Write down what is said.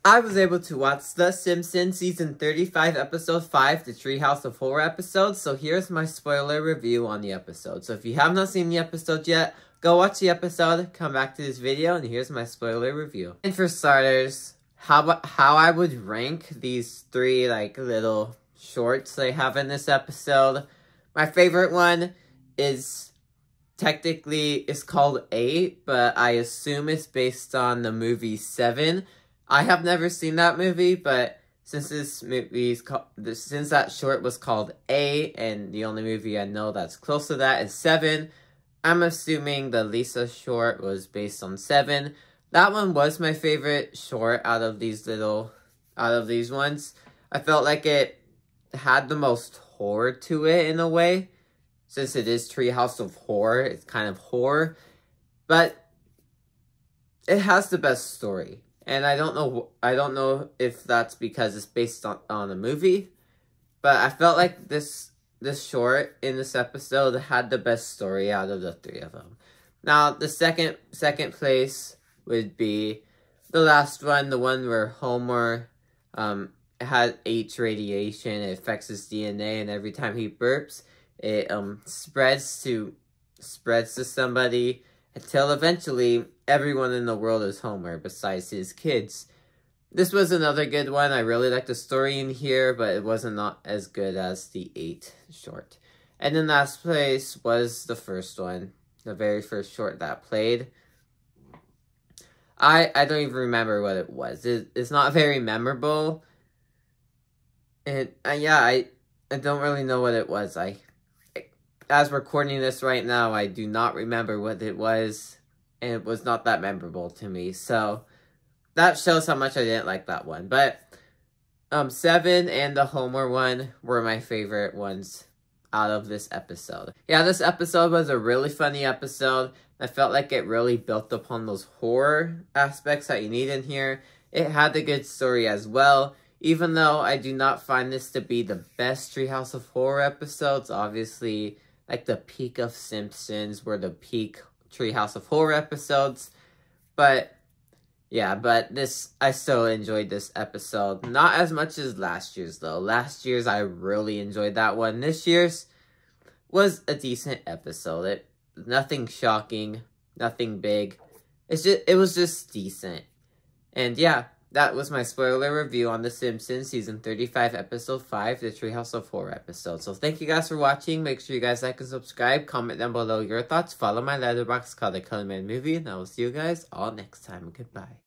I was able to watch The Simpsons Season 35, Episode 5, the Treehouse of Horror episode, so here's my spoiler review on the episode. So if you have not seen the episode yet, go watch the episode, come back to this video, and here's my spoiler review. And for starters, how I would rank these three, little shorts they have in this episode. My favorite one is called 8, but I assume it's based on the movie 7. I have never seen that movie, but since that short was called 8, and the only movie I know that's close to that is 7, I'm assuming the Lisa short was based on 7. That one was my favorite short out of these ones. I felt like it had the most horror to it in a way. Since it is Treehouse of Horror, it's kind of horror. But it has the best story. And I don't know if that's because it's based on a movie. But I felt like this short in this episode had the best story out of the three of them. Now, the second place would be the last one, the one where Homer had H radiation. It affects his DNA, and every time he burps, it spreads to somebody until eventually everyone in the world is Homer besides his kids. This was another good one. I really liked the story in here, but it wasn't not as good as the 8 short. And then last place was the first one, the very first short that played. I don't even remember what it was. It's not very memorable. And yeah, I don't really know what it was. As recording this right now, I do not remember what it was, and it was not that memorable to me, so that shows how much I didn't like that one. But 7 and the Homer one were my favorite ones out of this episode. Yeah, this episode was a really funny episode. I felt like it really built upon those horror aspects that you need in here. It had a good story as well. Even though I do not find this to be the best Treehouse of Horror episodes, obviously, like the peak of Simpsons were the peak Treehouse of Horror episodes. But yeah, I still enjoyed this episode. Not as much as last year's though. Last year's I really enjoyed that one. This year's was a decent episode. Nothing shocking, nothing big. It was just decent. And yeah, that was my spoiler review on The Simpsons Season 35, Episode 5, the Treehouse of Horror episode. So thank you guys for watching. Make sure you guys like and subscribe. Comment down below your thoughts. Follow my letterboxd called The Color Man Movie. And I will see you guys all next time. Goodbye.